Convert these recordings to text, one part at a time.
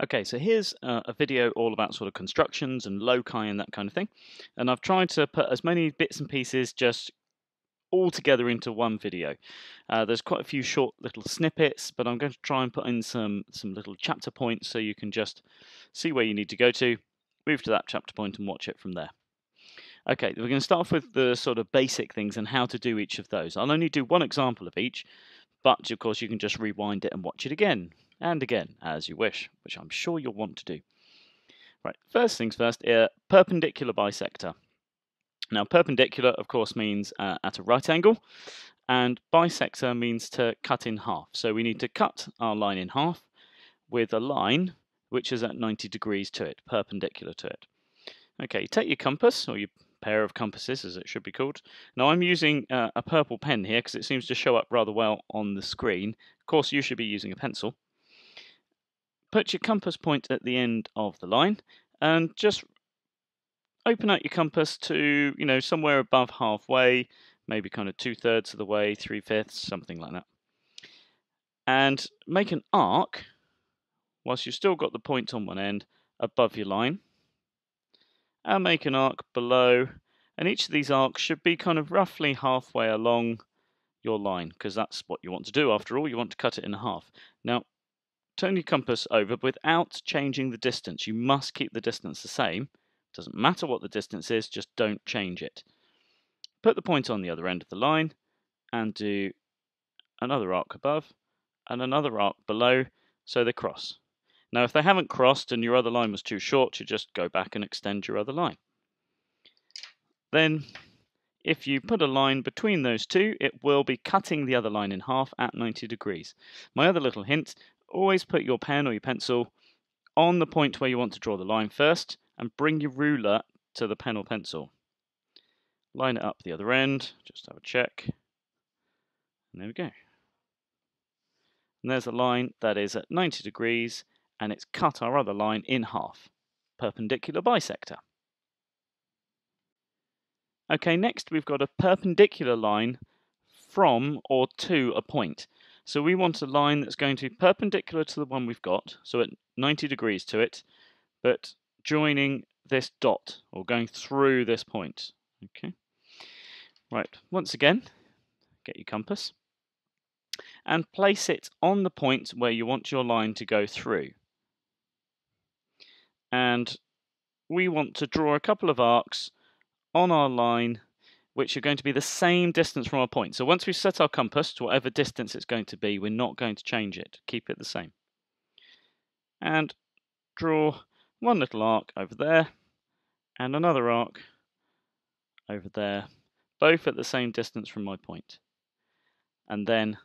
Okay, so here's a video all about sort of constructions and loci and that kind of thing. And I've tried to put as many bits and pieces just all together into one video. There's quite a few short little snippets, but I'm going to try and put in some little chapter points so you can just see where you need to go to, move to that chapter point and watch it from there. Okay, we're going to start off with the sort of basic things and how to do each of those. I'll only do one example of each, but of course you can just rewind it and watch it again and again as you wish, which I'm sure you'll want to do. Right, first things first, perpendicular bisector. Now perpendicular of course means at a right angle, and bisector means to cut in half. So we need to cut our line in half with a line which is at 90 degrees to it, perpendicular to it. Okay, take your compass, or your pair of compasses as it should be called. Now I'm using a purple pen here because it seems to show up rather well on the screen. Of course you should be using a pencil. Put your compass point at the end of the line and just open out your compass to, somewhere above halfway, maybe kind of 2/3 of the way, 3/5, something like that. And make an arc, whilst you've still got the point on one end, above your line. And make an arc below, and each of these arcs should be kind of roughly halfway along your line, because that's what you want to do after all, you want to cut it in half. Now, turn your compass over without changing the distance. You must keep the distance the same. Doesn't matter what the distance is, just don't change it. Put the point on the other end of the line and do another arc above and another arc below so they cross. Now if they haven't crossed and your other line was too short, you just go back and extend your other line. Then if you put a line between those two, it will be cutting the other line in half at 90 degrees. My other little hint, always put your pen or your pencil on the point where you want to draw the line first and bring your ruler to the pen or pencil. Line it up the other end, just have a check. And there we go. And there's a line that is at 90 degrees and it's cut our other line in half. Perpendicular bisector. Okay, next we've got a perpendicular line from or to a point. So we want a line that's going to be perpendicular to the one we've got, so at 90 degrees to it, but joining this dot, or going through this point. Okay. Right, once again, get your compass, and place it on the point where you want your line to go through. And we want to draw a couple of arcs on our line which are going to be the same distance from our point. So once we've set our compass to whatever distance it's going to be, we're not going to change it. Keep it the same. And draw one little arc over there and another arc over there, both at the same distance from my point. And then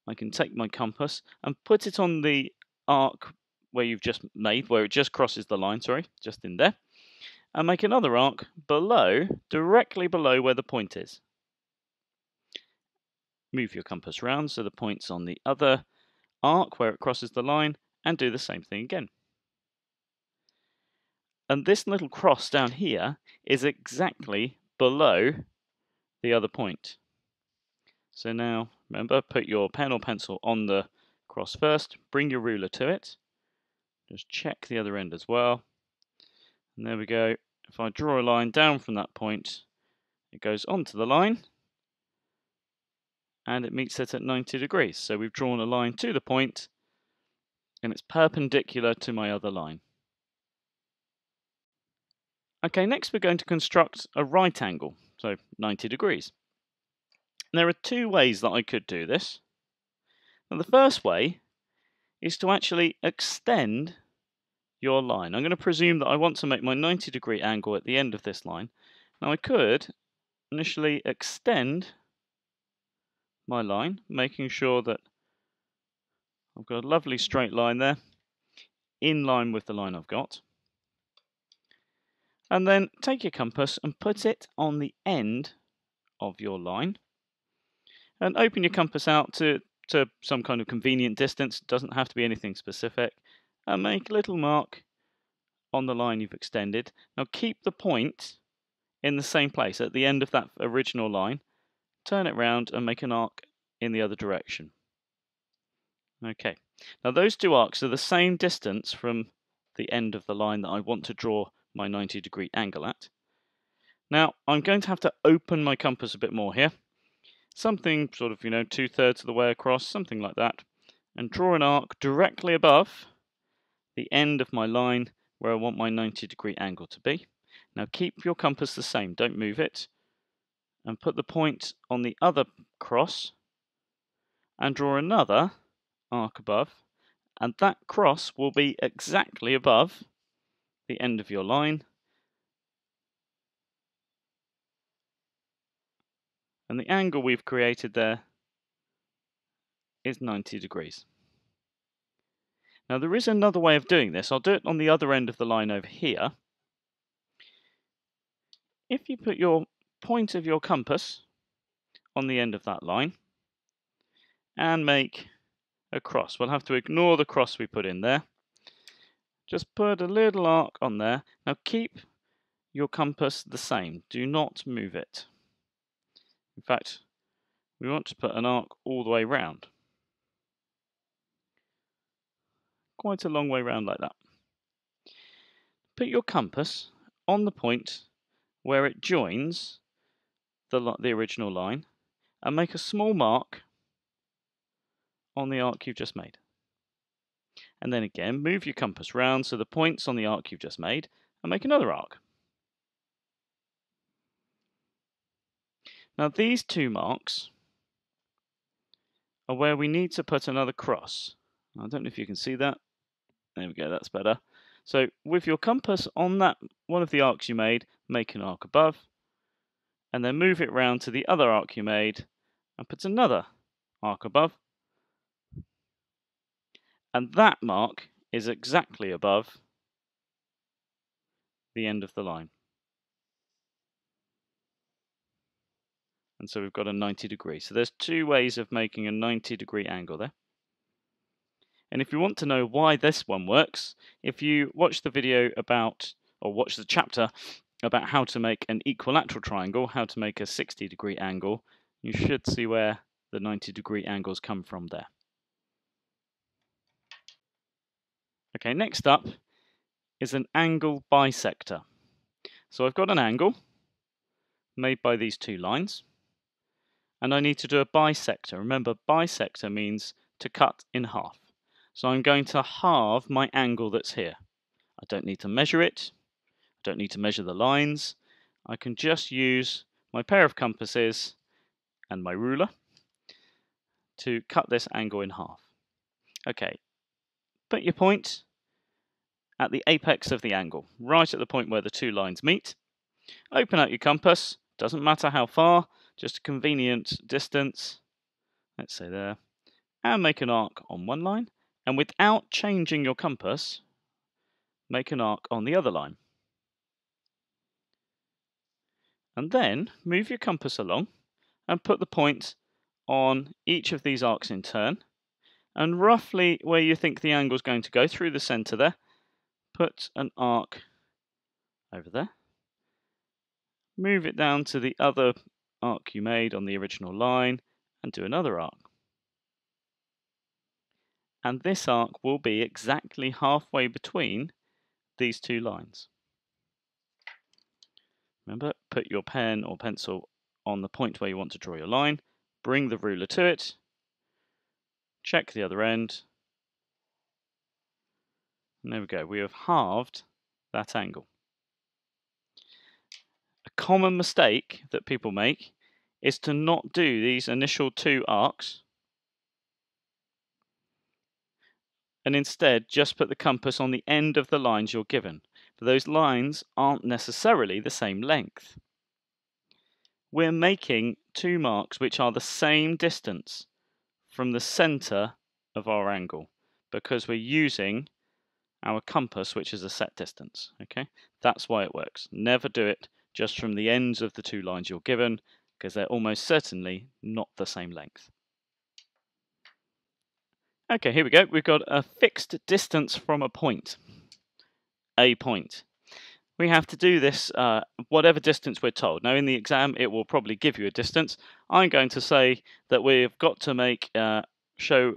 I can take my compass and put it on the arc where you've just made, where it just crosses the line, just in there, and make another arc below, directly below where the point is. Move your compass round so the point's on the other arc where it crosses the line, and do the same thing again. And this little cross down here is exactly below the other point. So now, remember, put your pen or pencil on the cross first, bring your ruler to it, just check the other end as well, and there we go. If I draw a line down from that point, it goes onto the line, and it meets it at 90 degrees. So we've drawn a line to the point, and it's perpendicular to my other line. Okay, next we're going to construct a right angle, so 90 degrees. And there are two ways that I could do this. Now the first way is to actually extend your line. I'm going to presume that I want to make my 90-degree angle at the end of this line. Now I could initially extend my line, making sure that I've got a lovely straight line there, in line with the line I've got. And then take your compass and put it on the end of your line. And open your compass out to some kind of convenient distance, it doesn't have to be anything specific, and make a little mark on the line you've extended. Now keep the point in the same place at the end of that original line, turn it round and make an arc in the other direction. Okay, Now those two arcs are the same distance from the end of the line that I want to draw my 90-degree angle at. Now I'm going to have to open my compass a bit more here. Something sort of, 2/3 of the way across, something like that. And draw an arc directly above the end of my line where I want my 90-degree angle to be. Now keep your compass the same, don't move it. And put the point on the other cross and draw another arc above. And that cross will be exactly above the end of your line. And the angle we've created there is 90 degrees. Now there is another way of doing this. I'll do it on the other end of the line over here. If you put your point of your compass on the end of that line and make a cross, we'll have to ignore the cross we put in there. Just put a little arc on there. Now keep your compass the same. Do not move it. In fact, we want to put an arc all the way round. Quite a long way round like that. Put your compass on the point where it joins the original line and make a small mark on the arc you've just made. And then again, move your compass round so the point's on the arc you've just made and make another arc. Now these two marks are where we need to put another cross. I don't know if you can see that. There we go, that's better. So with your compass on that one of the arcs you made, make an arc above, and then move it round to the other arc you made and put another arc above. And that mark is exactly above the end of the line. And so we've got a 90 degree. So there's two ways of making a 90-degree angle there. And if you want to know why this one works, if you watch the video about, or watch the chapter about how to make an equilateral triangle, how to make a 60-degree angle, you should see where the 90-degree angles come from there. Okay, next up is an angle bisector. So I've got an angle made by these two lines, and I need to do a bisector. Remember, bisector means to cut in half. So I'm going to halve my angle that's here. I don't need to measure it. I don't need to measure the lines. I can just use my pair of compasses and my ruler to cut this angle in half. Okay, put your point at the apex of the angle, right at the point where the two lines meet. Open out your compass, doesn't matter how far, just a convenient distance, let's say there, and make an arc on one line, and without changing your compass, make an arc on the other line. And then move your compass along and put the point on each of these arcs in turn, and roughly where you think the angle is going to go through the center there, put an arc over there. Move it down to the other arc you made on the original line and do another arc. And this arc will be exactly halfway between these two lines. Remember, put your pen or pencil on the point where you want to draw your line, bring the ruler to it, check the other end, and there we go, we have halved that angle. A common mistake that people make is to not do these initial two arcs and instead just put the compass on the end of the lines you're given. But those lines aren't necessarily the same length. We're making two marks which are the same distance from the center of our angle because we're using our compass, which is a set distance. Okay, that's why it works. Never do it just from the ends of the two lines you're given, because they're almost certainly not the same length. Okay, here we go. We've got a fixed distance from a point. A point. We have to do this whatever distance we're told. Now in the exam it will probably give you a distance. I'm going to say that we've got to make show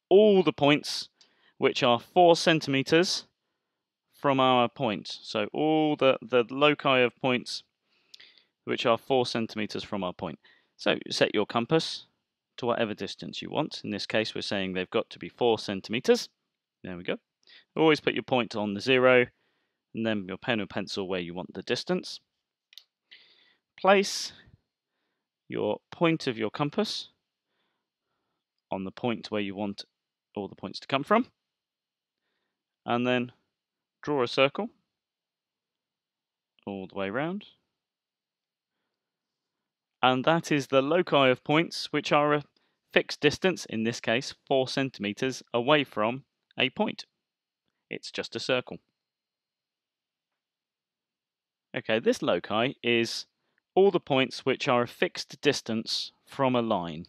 all the points which are 4 centimeters from our point. So all the loci of points which are 4 centimeters from our point. So set your compass to whatever distance you want. In this case, we're saying they've got to be 4 centimeters. There we go. Always put your point on the 0, and then your pen or pencil where you want the distance. Place your point of your compass on the point where you want all the points to come from, and then draw a circle all the way around. And that is the loci of points which are a fixed distance, in this case 4 centimeters, away from a point. It's just a circle. Okay, this loci is all the points which are a fixed distance from a line.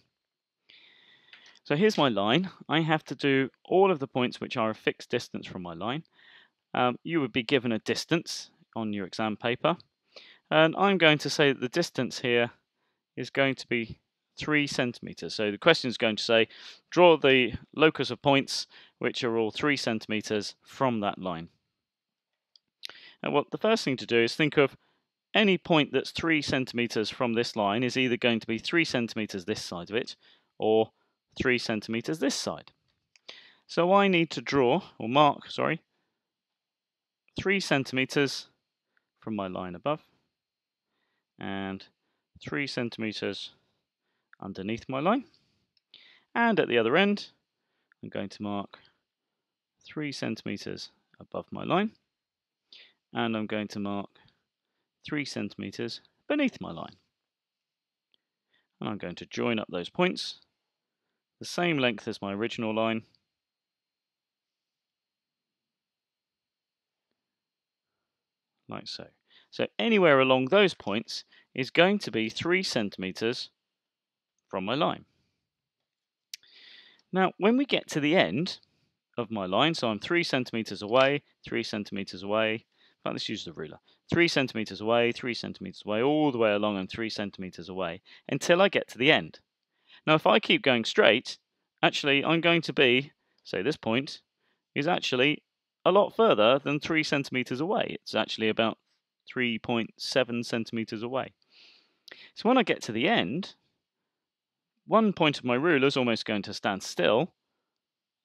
So here's my line. I have to do all of the points which are a fixed distance from my line. You would be given a distance on your exam paper, and I'm going to say that the distance here is going to be 3 centimeters. So the question is going to say, draw the locus of points which are all 3 centimeters from that line. And what the first thing to do is think of any point that's 3 centimeters from this line is either going to be 3 centimeters this side of it, or 3 centimeters this side. So I need to draw, or mark, 3 centimeters from my line above, and 3 centimeters underneath my line. And at the other end, I'm going to mark 3 centimeters above my line, and I'm going to mark 3 centimeters beneath my line. And I'm going to join up those points, the same length as my original line, like so. So anywhere along those points is going to be 3 centimeters from my line. Now, when we get to the end of my line, so I'm 3 centimeters away, 3 centimeters away. In fact, let's use the ruler. 3 centimeters away, 3 centimeters away, all the way along and 3 centimeters away until I get to the end. Now, if I keep going straight, actually, I'm going to be, say this point, is actually a lot further than 3 centimeters away. It's actually about 3.7 centimeters away. So when I get to the end, one point of my ruler is almost going to stand still,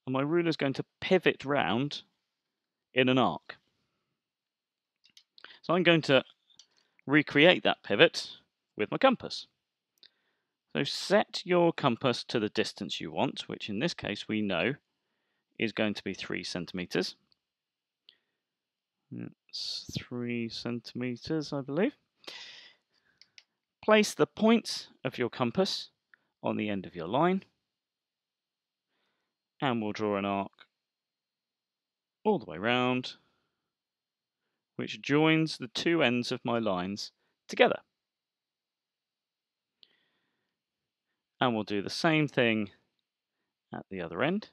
and my ruler is going to pivot round in an arc. So I'm going to recreate that pivot with my compass. So set your compass to the distance you want, which in this case we know is going to be 3 centimeters. It's 3 centimeters, I believe. Place the point of your compass on the end of your line, and we'll draw an arc all the way round, which joins the two ends of my lines together. And we'll do the same thing at the other end.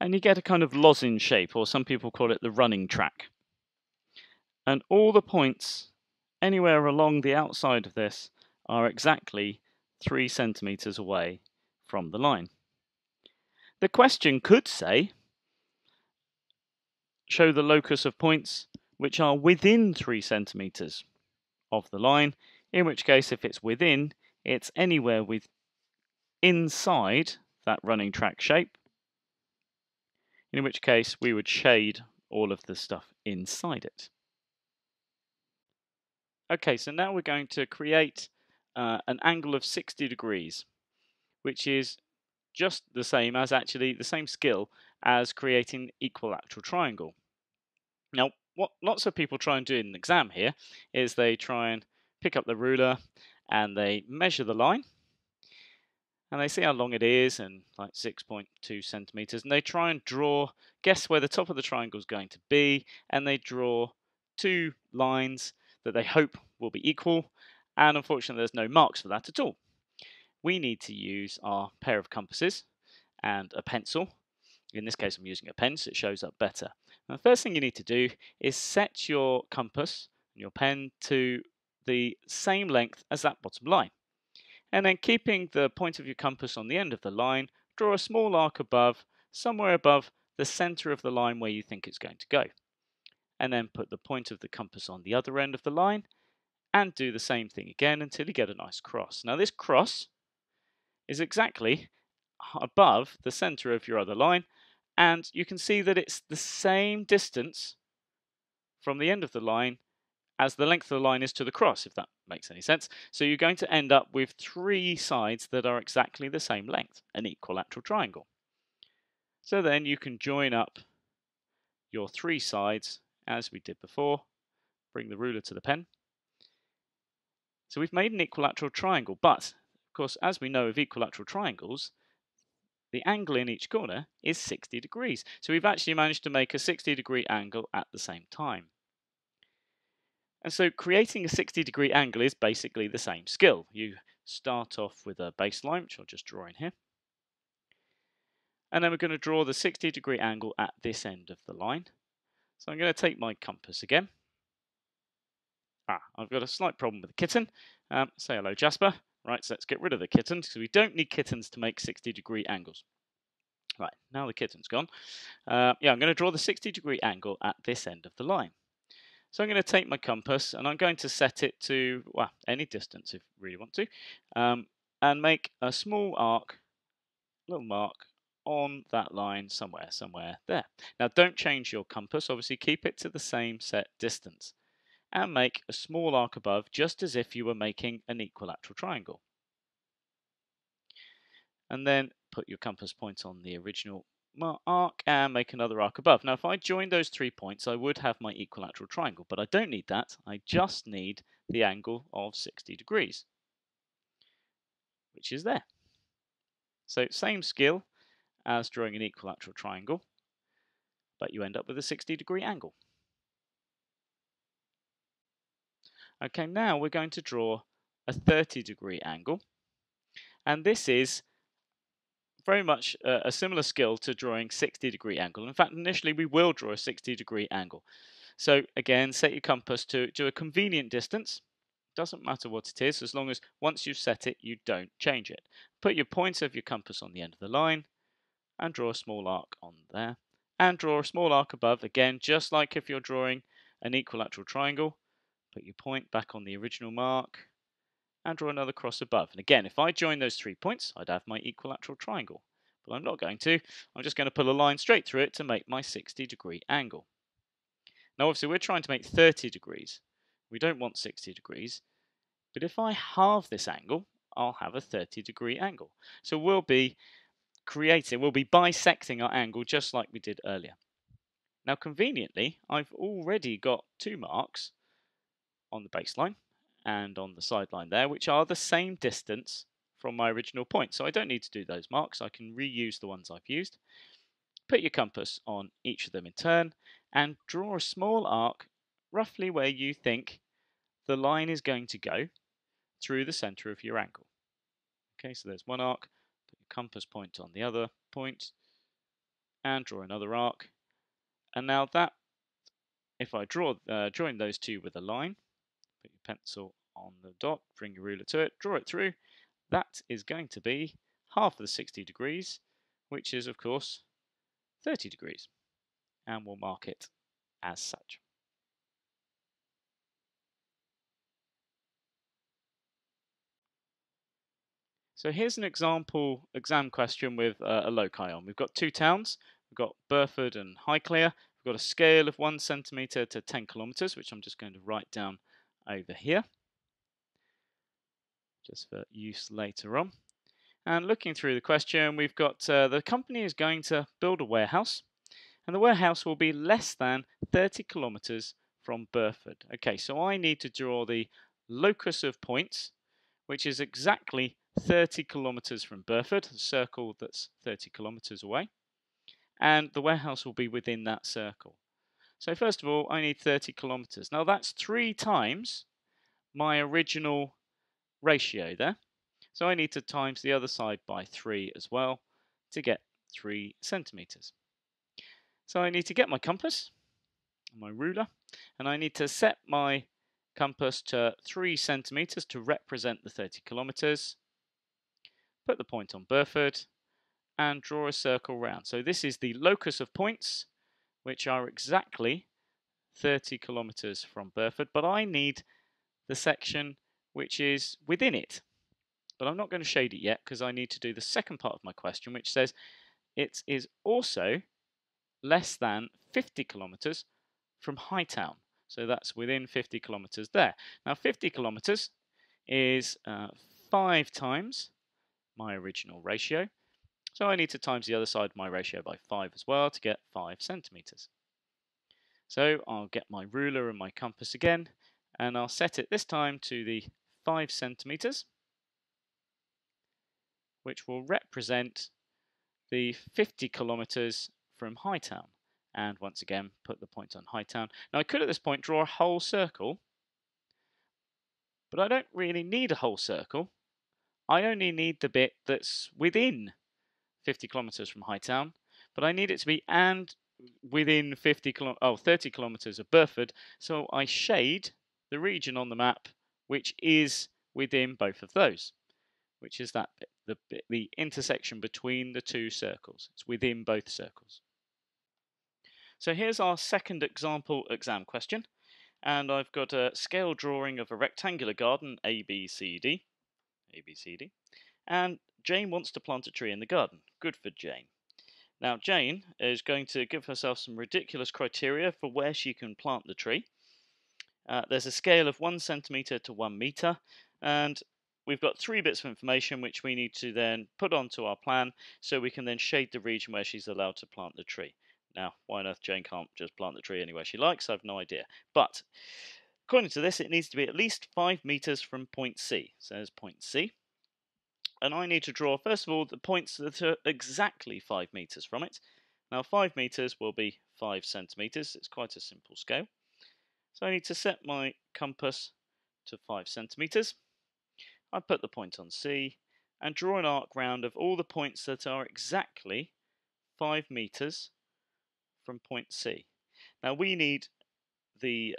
And you get a kind of lozenge shape, or some people call it the running track. And all the points anywhere along the outside of this are exactly 3 centimeters away from the line. The question could say, show the locus of points which are within 3 centimeters of the line, in which case if it's within, it's anywhere with inside that running track shape, in which case we would shade all of the stuff inside it. Okay, so now we're going to create an angle of 60 degrees, which is just the same as actually the same skill as creating equilateral triangle. Now, what lots of people try and do in an exam here is they try and pick up the ruler and they measure the line and they see how long it is, and like 6.2 centimeters, and they try and guess where the top of the triangle is going to be, and they draw two lines that they hope will be equal, and unfortunately there's no marks for that at all. We need to use our pair of compasses and a pencil. In this case I'm using a pen so it shows up better. Now, the first thing you need to do is set your compass and your pen to the same length as that bottom line. And then keeping the point of your compass on the end of the line, draw a small arc above, somewhere above the center of the line where you think it's going to go. And then put the point of the compass on the other end of the line and do the same thing again until you get a nice cross. Now this cross is exactly above the center of your other line, and you can see that it's the same distance from the end of the line as the length of the line is to the cross, if that makes any sense. So you're going to end up with three sides that are exactly the same length, an equilateral triangle. So then you can join up your three sides as we did before. Bring the ruler to the pen. So we've made an equilateral triangle, but of course, as we know of equilateral triangles, the angle in each corner is 60 degrees. So we've actually managed to make a 60-degree angle at the same time. And so creating a 60-degree angle is basically the same skill. You start off with a baseline, which I'll just draw in here. And then we're going to draw the 60-degree angle at this end of the line. So I'm going to take my compass again. I've got a slight problem with the kitten. Say hello, Jasper. Right, so let's get rid of the kitten, because we don't need kittens to make 60-degree angles. Right, now the kitten's gone. I'm going to draw the 60-degree angle at this end of the line. So I'm going to take my compass and I'm going to set it to, well, any distance if you really want to, and make a small arc, little mark on that line somewhere there. Now don't change your compass, obviously keep it to the same set distance. And make a small arc above, just as if you were making an equilateral triangle. And then put your compass point on the original arc and make another arc above. Now if I join those 3 points, I would have my equilateral triangle, but I don't need that. I just need the angle of 60 degrees, which is there. So same skill as drawing an equilateral triangle, but you end up with a 60-degree angle. Okay, now we're going to draw a 30-degree angle, and this is very much a similar skill to drawing 60-degree angle. In fact, initially we will draw a 60-degree angle. So again, set your compass to a convenient distance. Doesn't matter what it is, as long as once you've set it, you don't change it. Put your point of your compass on the end of the line and draw a small arc on there. And draw a small arc above, again, just like if you're drawing an equilateral triangle. Put your point back on the original mark and draw another cross above. And again, if I join those 3 points, I'd have my equilateral triangle. But I'm not going to. I'm just going to put a line straight through it to make my 60-degree angle. Now, obviously, we're trying to make 30 degrees. We don't want 60 degrees. But if I halve this angle, I'll have a 30-degree angle. So we'll be bisecting our angle just like we did earlier. Now, conveniently, I've already got 2 marks on the baseline and on the sideline there, which are the same distance from my original point. So I don't need to do those marks. I can reuse the ones I've used. Put your compass on each of them in turn and draw a small arc roughly where you think the line is going to go through the center of your angle. Okay, so there's one arc. Put your compass point on the other point and draw another arc. And now that, if I join those two with a line, put your pencil on the dot, bring your ruler to it, draw it through. That is going to be half of the 60 degrees, which is, of course, 30 degrees. And we'll mark it as such. So here's an example exam question with a loci on. We've got 2 towns. We've got Burford and Highclere. We've got a scale of 1 centimetre to 10 kilometres, which I'm just going to write down over here, just for use later on. And looking through the question, we've got the company is going to build a warehouse, and the warehouse will be less than 30 kilometres from Burford. Okay, so I need to draw the locus of points, which is exactly 30 kilometres from Burford, a circle that's 30 kilometres away, and the warehouse will be within that circle. So first of all, I need 30 kilometres. Now that's 3 times my original ratio there. So I need to times the other side by 3 as well to get 3 centimetres. So I need to get my compass, my ruler, and I need to set my compass to 3 centimeters to represent the 30 kilometers, put the point on Burford, and draw a circle round. So this is the locus of points, which are exactly 30 kilometers from Burford, but I need the section which is within it. But I'm not going to shade it yet because I need to do the second part of my question, which says it is also less than 50 kilometers from Hightown. So that's within 50 kilometers there. Now 50 kilometers is 5 times my original ratio. So I need to times the other side of my ratio by 5 as well to get 5 centimeters. So I'll get my ruler and my compass again, and I'll set it this time to the 5 centimeters, which will represent the 50 kilometers from Hightown. And once again, put the point on Hightown. Now I could at this point draw a whole circle, but I don't really need a whole circle. I only need the bit that's within 50 kilometers from Hightown, but I need it to be and within 30 kilometers of Burford, so I shade the region on the map which is within both of those, which is that bit, the intersection between the two circles. It's within both circles. So here's our second example exam question, and I've got a scale drawing of a rectangular garden ABCD, and Jane wants to plant a tree in the garden. Good for Jane. Now Jane is going to give herself some ridiculous criteria for where she can plant the tree. There's a scale of 1 centimeter to 1 meter, and we've got 3 bits of information which we need to then put onto our plan so we can then shade the region where she's allowed to plant the tree. Now, why on earth Jane can't just plant the tree anywhere she likes, I've no idea. But according to this, it needs to be at least 5 meters from point C. So there's point C. And I need to draw, first of all, the points that are exactly 5 meters from it. Now, 5 meters will be 5 centimeters. It's quite a simple scale. So I need to set my compass to 5 centimeters. I put the point on C and draw an arc round of all the points that are exactly 5 meters from point C. Now we need the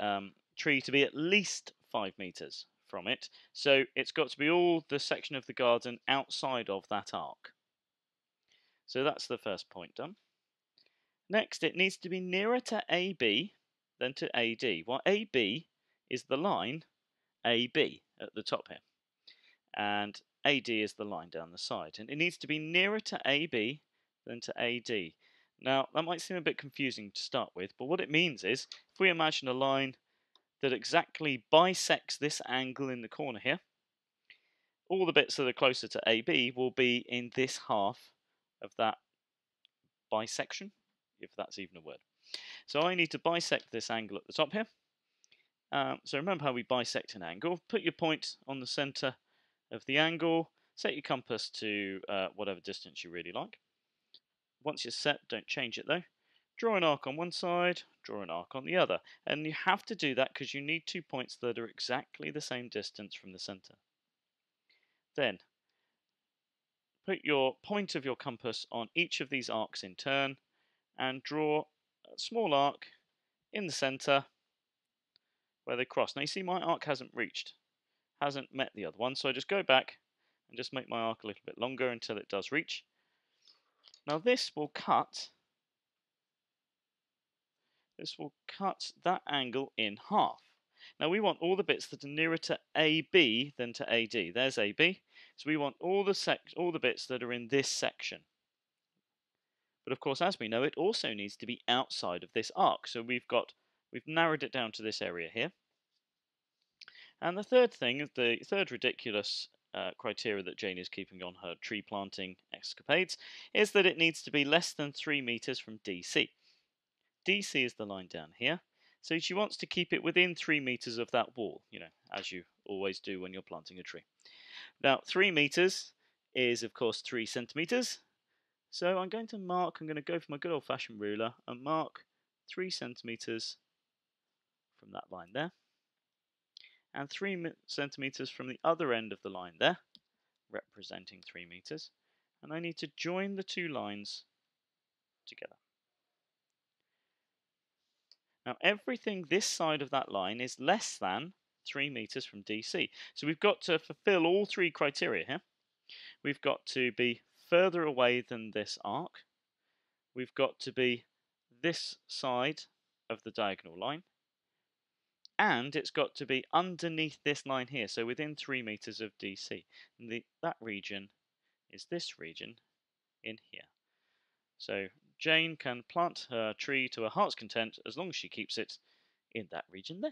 tree to be at least 5 meters from it, so it's got to be all the section of the garden outside of that arc. So that's the first point done. Next, it needs to be nearer to AB than to AD. Well, AB is the line AB at the top here, and AD is the line down the side, and it needs to be nearer to AB than to AD. Now, that might seem a bit confusing to start with, but what it means is, if we imagine a line that exactly bisects this angle in the corner here, all the bits that are closer to AB will be in this half of that bisection, if that's even a word. So I need to bisect this angle at the top here. So remember how we bisect an angle. Put your point on the center of the angle, set your compass to whatever distance you really like. Once you're set, don't change it though. Draw an arc on one side, draw an arc on the other. And you have to do that because you need 2 points that are exactly the same distance from the center. Then, put your point of your compass on each of these arcs in turn and draw a small arc in the center where they cross. Now you see my arc hasn't met the other one, so I just go back and just make my arc a little bit longer until it does reach. Now this will cut that angle in half. Now we want all the bits that are nearer to AB than to AD. There's AB. So we want all the bits that are in this section. But of course, as we know, it also needs to be outside of this arc. So we've narrowed it down to this area here. And the third thing, the third ridiculous criteria that Jane is keeping on her tree planting escapades, is that it needs to be less than 3 meters from DC. DC is the line down here, so she wants to keep it within 3 meters of that wall, as you always do when you're planting a tree. Now, 3 meters is, of course, 3 centimeters, so I'm going to go for my good old-fashioned ruler and mark 3 centimeters from that line there, and 3 centimeters from the other end of the line there, representing 3 meters, and I need to join the two lines together. Now everything this side of that line is less than 3 meters from DC. So we've got to fulfill all three criteria here. We've got to be further away than this arc. We've got to be this side of the diagonal line. And it's got to be underneath this line here, so within 3 meters of DC. And that region is this region in here. So Jane can plant her tree to her heart's content as long as she keeps it in that region there.